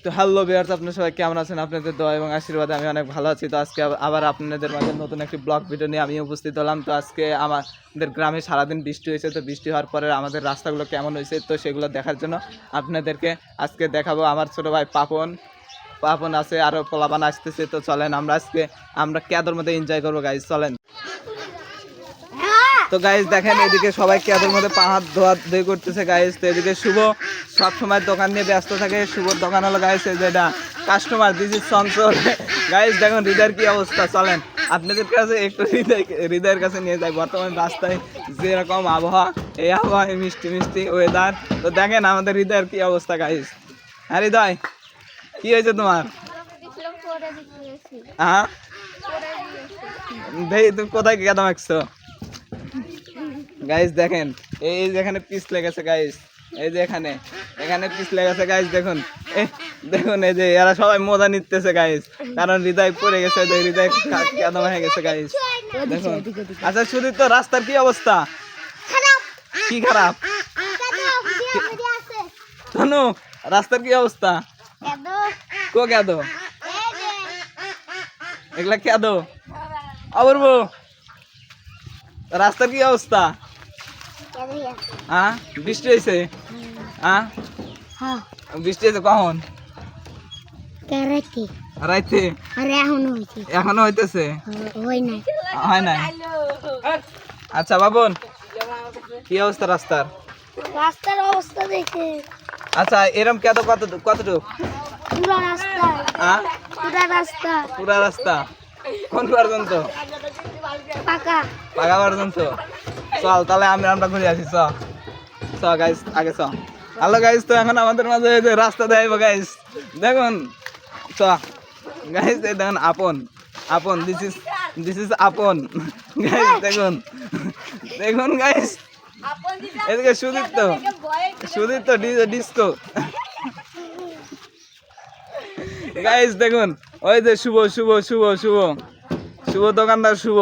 তো hello viewers, আপনারা সবাই কেমন আছেন? আপনাদের দোয়া এবং আশীর্বাদে আমি অনেক ভালো আছি। তো আজকে আবার আপনাদের মাঝে নতুন একটি ব্লগ ভিডিও নিয়ে আমি উপস্থিত হলাম। তো আজকে আমাদের গ্রামে সারাদিন বৃষ্টি হয়েছে। তো বৃষ্টি হওয়ার পরে আমাদের রাস্তাগুলো কেমন হয়েছে তো সেগুলো দেখার জন্য আপনাদেরকে আজকে দেখাবো। আমার ছোটো ভাই পাপন আছে, আরও পোলাপান আসতেছে। তো চলেন আমরা কেদর মধ্যে এনজয় করবো গাইজ, চলেন। তো গাইজ দেখেন, এদিকে সবাই কেদের মধ্যে পা হাত ধোয়া করতেছে গাইজ। তো এদিকে শুভ সব সময় দোকান নিয়ে ব্যস্ত থাকে। শুভর দোকান হলো গাইজ যেটা customer, this is Chanchal guys. দেখুন হৃদয়ের কি অবস্থা, চলেন আপনাদের কাছে একটু হৃদয়ের কাছে নিয়ে যাই। বর্তমান রাস্তায় যেরকম আবহাওয়া, এই আবহাওয়ায় মিষ্টি মিষ্টি ওয়েদার। তো দেখেন আমাদের হৃদয়ের কি অবস্থা গাইজ। হ্যাঁ হৃদয়, কি হয়েছে তোমার? হ্যাঁ ভাই, তুমি কোথায় কেদা মাখছো গাইস? দেখেন এই যেখানে পিস লেগেছে গাইস, এই যে এখানে পিস লেগেছে গাইস। দেখুন এই যে এরা সবাই মজা নিতেছে গাইস, কারণ হৃদয় পড়ে গেছে, যে হৃদয় কেদা হয়ে গেছে গাইস। দেখুন আচ্ছা সুদীপ, তো রাস্তার কি অবস্থা? কি খারাপ? শোনো, রাস্তার কি অবস্থা? কো কেদো এগুলা কেদো অপূর্ব, রাস্তার কি অবস্থা? হ্যাঁ বৃষ্টি হয়েছে? হ্যাঁ বৃষ্টি হয়েছে কখন? রাইতে? এখনো হইতেছে? হয় নাই। আচ্ছা বাবন, কি অবস্থা রাস্তার? অবস্থা দেখে আচ্ছা এরম কতটুক? পুরা রাস্তা কোন পর্যন্ত? পাকা পর্যন্ত। চল তাহলে আমরা ঘুরে আসি। চ গাইস, আগে চ। হ্যালো গাইস, তো এখন আমাদের মাঝে যে রাস্তা দেখাইবো গাইস। দেখুন চ গাইস, এই দেখুন আপন দিস ইজ আপন গাইস। দেখুন গাইস, এদিকে সুদীপ্ত ডিস্কো গাইস। দেখুন ওই যে শুভ দোকানদার শুভ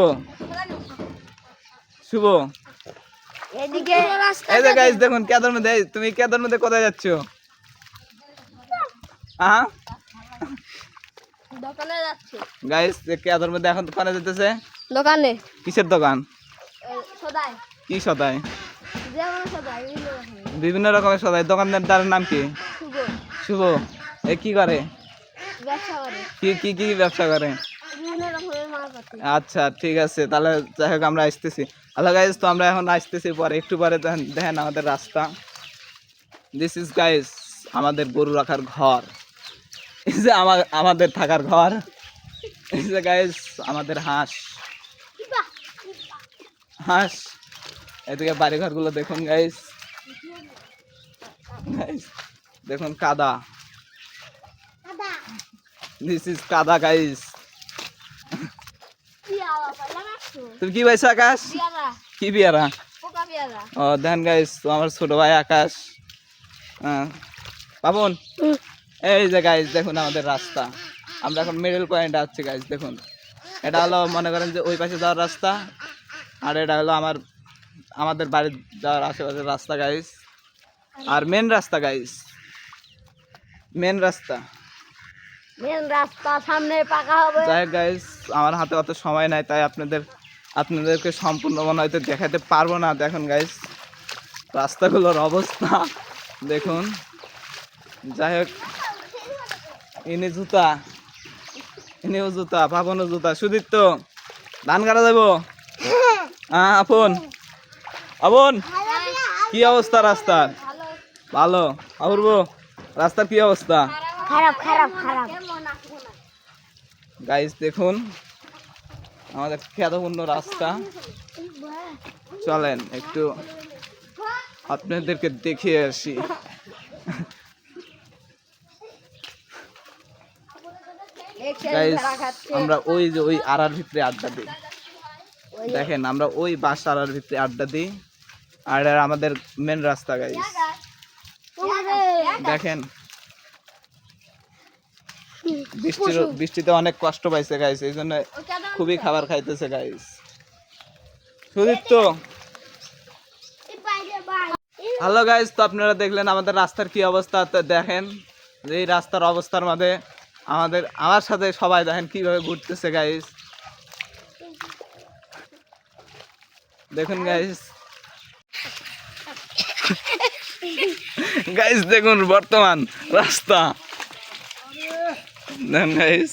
এই যে গাইস দেখুন কেদার মধ্যে। তুমি কেদার মধ্যে কোথায় যাচ্ছ? গাইস কেদার মধ্যে এখন দোকানে যেতেছে। দোকানে কিসের দোকান? কি সদাই? বিভিন্ন রকমের সদাই। দোকানদার নাম কি? শুভ। এ কি করে? কি ব্যবসা করে? আচ্ছা ঠিক আছে, তাহলে যাই হোক আমরা আসতেছি। হ্যালো গাইজ, তো আমরা এখন আসতেছি, পরে একটু পরে দেখেন আমাদের রাস্তা। দিস ইজ গাইজ আমাদের গরু রাখার ঘর, এই যে আমাদের থাকার ঘর। এই যে গাইজ আমাদের হাঁস। এদিকে বাড়িঘরগুলো দেখুন গাইজ। দেখুন কাদা, দিস ইজ কাদা গাইজ। তুমি কি পাইছো আকাশ? কি বিয়ারা? ও দেন গাইস, তো আমার ছোট ভাই আকাশ। পাবন, এই যে গাইস দেখুন আমাদের রাস্তা। আমরা এখন মিডল পয়েন্টে আছি গাইস। দেখুন এটা হলো মনে করেন যে ওই পাশে যাওয়ার রাস্তা, আর এটা হলো আমাদের বাড়ির যাওয়ার আশেপাশের রাস্তা গাইস। আর মেন রাস্তা সামনে পাকা হবে। যাই হোক গাইস, আমার হাতে অত সময় নাই, তাই আপনাদেরকে সম্পূর্ণ মনে হয়তো দেখাতে পারবো না। দেখুন গাইস রাস্তাগুলোর অবস্থা দেখুন। যাই হোক, ইনিও জুতা, পাবনও জুতা। সুদীপ্ত ধান কাটা যাবো? আপন কি অবস্থা রাস্তার? ভালো। অপূর্ব, রাস্তার কি অবস্থা? খারাপ গাইস দেখুন আমাদের খেদপূর্ণ রাস্তা। চলেন একটু আপনাদেরকে দেখিয়ে আসি। গাইস আমরা ওই আড়ার ভিতরে আড্ডা দিই। দেখেন আমরা ওই বাস আড়ার ভিতরে আড্ডা দিই, আর আমাদের মেন রাস্তা গাইস। দেখেন বৃষ্টিতে অনেক কষ্ট পাইছে গাইস, এই জন্য খুবই খাবার খাইতেছে গাইস। সুদীপ্ত হ্যালো গাইস, তো আপনারা দেখলেন আমাদের রাস্তার কি অবস্থা। তো দেখেন এই রাস্তার অবস্থার মধ্যে আমার সাথে সবাই দেখেন কিভাবে ঘুরতেছে গাইস। দেখুন গাইস, গাইস দেখুন বর্তমান রাস্তা দেখুন গাইস।